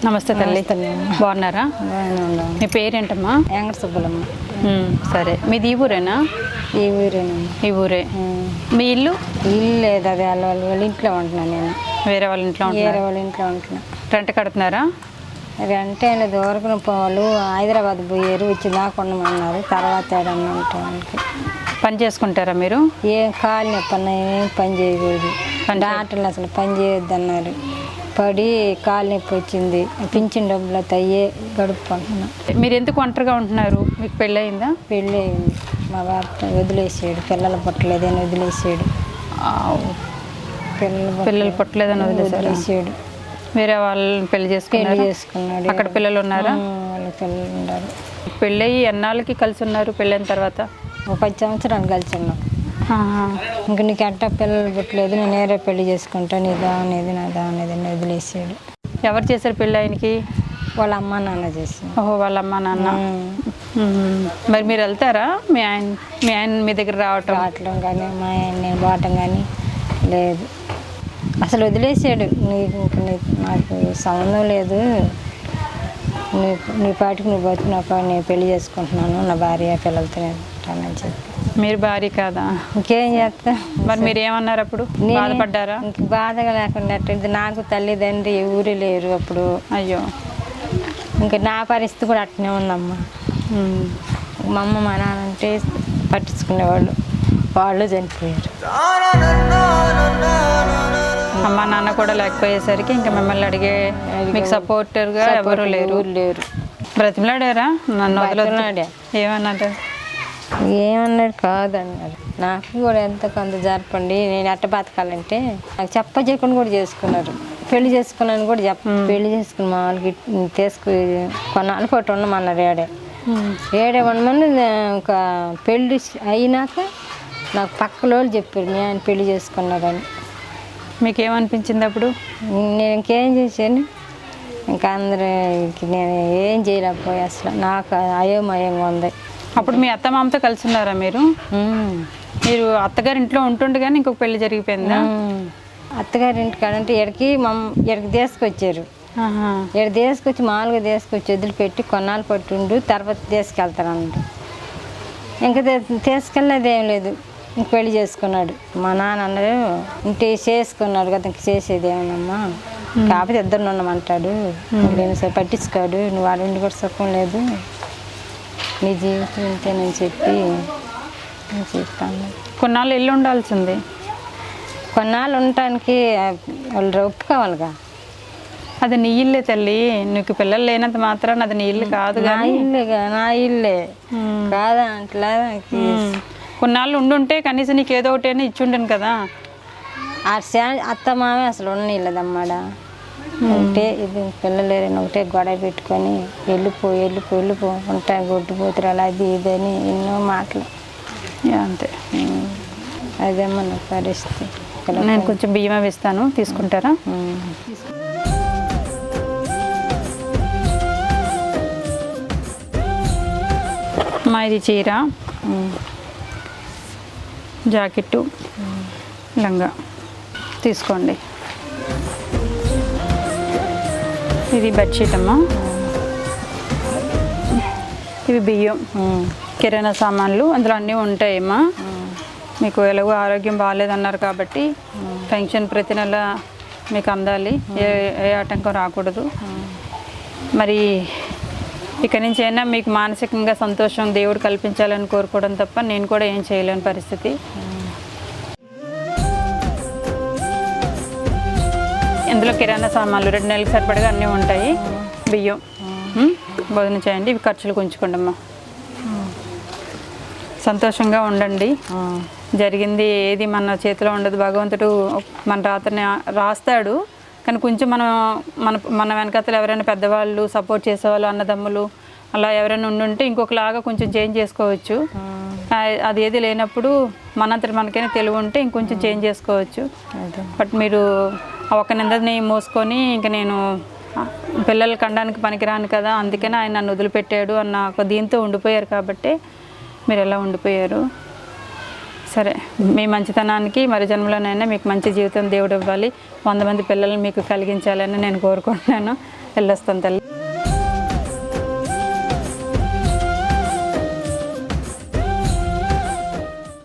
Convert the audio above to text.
నమస్తే తల్లి, బాగున్నారా? మీ పేరేంటమ్మా? వెంకట సుబ్బలమ్మ. సరే, మీది ఈ ఊరేనా? ఈ ఊరేనా? ఈ ఊరే. మీ ఇల్లు? ఇల్లు లేదు, అది వాళ్ళ ఇంట్లో ఉంటున్నాను నేను. వేరే వాళ్ళ ఇంట్లో? వేరే వాళ్ళ ఇంట్లో ఉంటున్నా. రెంట్ కడుతున్నారా? రెంటే లేదు, వరకు వాళ్ళు హైదరాబాద్ పోయారు, వచ్చి దాకొండమన్నారు. తర్వాత ఏడన్నా ఉంటానికి. పని చేసుకుంటారా మీరు? ఏం కాలు నొప్పి అన్నా ఏం పని చేయకూడదు, డాక్టర్లు అసలు పని చేయొద్దు అన్నారు. పడి కాలు నొప్పి వచ్చింది, పింఛన్ డబ్బులు అయ్యే గడుపుకుంటున్నా. మీరు ఎందుకు ఒంటరిగా ఉంటున్నారు? మీకు పెళ్ళి అయిందా? పెళ్ళి అయింది, మా భర్త వదిలేసాడు, పిల్లలు పుట్టలేదని వదిలేసాడు. పిల్లలు పుట్టలేదని వదిలేసాడు. వేరే వాళ్ళని పెళ్లి చేసుకున్నాడు. అక్కడ పిల్లలు ఉన్నారా? వాళ్ళ పిల్లలు ఉన్నారు. పెళ్ళి అయ్యి ఎన్నాళ్ళకి కలిసి ఉన్నారు? పెళ్ళైన తర్వాత ఒక 10 సంవత్సరాలు కలిసి ఉన్నాం. ఇంక నీకు అట్ట పిల్లలు పుట్టలేదు, నేను నేరే పెళ్లి చేసుకుంటాను, నీదా అనేది నాదా అనేది వదిలేసాడు. ఎవరు చేశారు పెళ్ళి ఆయనకి? వాళ్ళ అమ్మ నాన్న చేసి. ఓహో, వాళ్ళ అమ్మ నాన్న. మరి మీరు వెళ్తారా? మీ ఆయన మీ దగ్గర రావటం కానీ మా ఆయన నేను పోవటం కానీ లేదు, అసలు వదిలేసాడు. నాకు సంబంధం లేదు, నీ పాటికి నువ్వు బతుకున్నాక నేను పెళ్లి చేసుకుంటున్నాను, నా భార్య పిల్లలతో ఉంటానని చెప్పి. మీరు భార్య కాదా? ఇంకేం చేస్తా. మరి మీరు ఏమన్నారు అప్పుడు? బాధపడ్డారా? ఇంక బాధగా లేకుండా నాకు తల్లిదండ్రి ఎవరు లేరు అప్పుడు. అయ్యో, ఇంకా నా పరిస్థితి కూడా అట్నే ఉందమ్మా. మా అమ్మ మా నాన్న అంటే పట్టించుకునేవాళ్ళు, వాళ్ళు చనిపోయారు. అమ్మ నాన్న కూడా లేకపోయేసరికి ఇంకా మిమ్మల్ని అడిగే మీకు సపోర్టర్గా ఎవరు లేరు. బ్రతిమలాడారా? నన్ను వదలొద్దు. ఏమన్నాడు కాదన్నారు. నాకు కూడా ఎంత కొంత జరపండి, నేను ఎట్ట బతకాలంటే నాకు చెప్పకుండా కూడా చేసుకున్నారు. పెళ్లి చేసుకున్నాను కూడా పెళ్లి చేసుకుని మామూలుగా కొన్నాళ్ళు పాటు ఉండమన్నారు. ఏడే ఉండమని ఒక పెళ్లి అయినాక నాకు పక్కలో చెప్పారు మీ ఆయన పెళ్లి చేసుకున్నారని. మీకేమనిపించింది అప్పుడు? నేను ఇంకేం చేశాను, ఇంకా అందరూ నేను ఏం చేయలేకపోయా, అసలు నాకు అయోమయంగా ఉంది. అప్పుడు మీ అత్త మామతో కలిసి ఉన్నారా మీరు? మీరు అత్తగారి ఇంట్లో ఉంటుండగానే ఇంకొక పెళ్లి జరిగిపోయిందా? అత్తగారి ఇంటికాడంటే ఇక్కడికి తీసుకొచ్చారు. ఇక్కడ తీసుకొచ్చి మామూలుగా తీసుకొచ్చి వదిలిపెట్టి కొన్నాళ్ళు పట్టుండు, తర్వాత తీసుకెళ్తారన్నట్టు. ఇంకా తీసుకెళ్ళేది ఏం లేదు, ఇంక పెళ్లి చేసుకున్నాడు. మా నాన్న అన్నారు ఇంటి చేసుకున్నాడు కదా, ఇంక చేసేది ఏమన్నమ్మా, కాకపోతే ఇద్దరు ఉండమంటాడు, నేను సరే పట్టించుకోడు, నువ్వు వాళ్ళ ఇంటి కూడా సుఖం లేదు, నీ జీవితం ఇంతేనని చెప్పి చెప్తాను. కొన్నాళ్ళు ఇల్లు ఉండాల్సింది. కొన్నాళ్ళు ఉండటానికి వాళ్ళు ఒప్పుకోవాలిగా. అది నీ ఇల్లే తల్లి, నీకు పిల్లలు లేనంత మాత్రాన అది నీ ఇల్లు కాదు. నా ఇల్లే కాదా అట్లా. కొన్నాళ్ళు ఉండుంటే కనీసం నీకు ఏదో ఒకటి అని ఇచ్చిండను కదా. అత్త మామే అసలు ఉండలేదమ్మాడ. ఒకటే ఇది పిల్లలు లేరని ఒకటే గొడవ పెట్టుకొని వెళ్ళిపో ఉంటాయి గొడ్డుపోతురాలు అది ఇదని ఎన్నో మాటలు. అంతే, అదేమో నా పరిస్థితి. నేను కొంచెం బియ్యం ఇస్తాను, తీసుకుంటారా? మా ఇది చీర, జాకెట్టు, లంగా తీసుకోండి. ఇది బెడ్షీట్ అమ్మా. ఇవి బియ్యం, కిరాణా సామాన్లు అందులో అన్నీ ఉంటాయమ్మా. మీకు ఎలాగో ఆరోగ్యం బాగాలేదన్నారు కాబట్టి పెన్షన్ ప్రతి నెల మీకు అందాలి, ఏ ఆటంకం రాకూడదు. మరి ఇక నుంచి అయినా మీకు మానసికంగా సంతోషం దేవుడు కల్పించాలని కోరుకోవడం తప్ప నేను కూడా ఏం చేయలేని పరిస్థితి. ఇందులో కిరాణా సామాన్లు 2 నెలలకు సరిపడగా అన్నీ ఉంటాయి. బియ్యం, భోజనం చేయండి, ఇవి ఖర్చులు ఉంచుకోండి అమ్మా. సంతోషంగా ఉండండి. జరిగింది ఏది మన చేతిలో ఉండదు, భగవంతుడు మన రాత్రిని రాస్తాడు. కానీ కొంచెం మన వెనకాతలు ఎవరైనా పెద్దవాళ్ళు సపోర్ట్ చేసేవాళ్ళు, అన్నదమ్ములు అలా ఎవరైనా ఉండుంటే ఇంకొకలాగా కొంచెం చేంజ్ చేసుకోవచ్చు. అది ఏది లేనప్పుడు మనంతటి మనకైనా తెలివి ఉంటే ఇంకొంచెం చేంజ్ చేసుకోవచ్చు. బట్ మీరు ఒక నిందని మోసుకొని ఇంకా నేను పిల్లలు కనడానికి పనికిరాను కదా, అందుకనే ఆయన నన్ను వదిలిపెట్టాడు అన్న ఒక దీంతో ఉండిపోయారు కాబట్టి మీరు ఎలా ఉండిపోయారు. సరే, మీ మంచితనానికి మరి జన్మలోనైనా మీకు మంచి జీవితం దేవుడు ఇవ్వాలి, 100 మంది పిల్లల్ని మీకు కలిగించాలని నేను కోరుకుంటున్నాను. వెళ్ళొస్తాను తల్లి.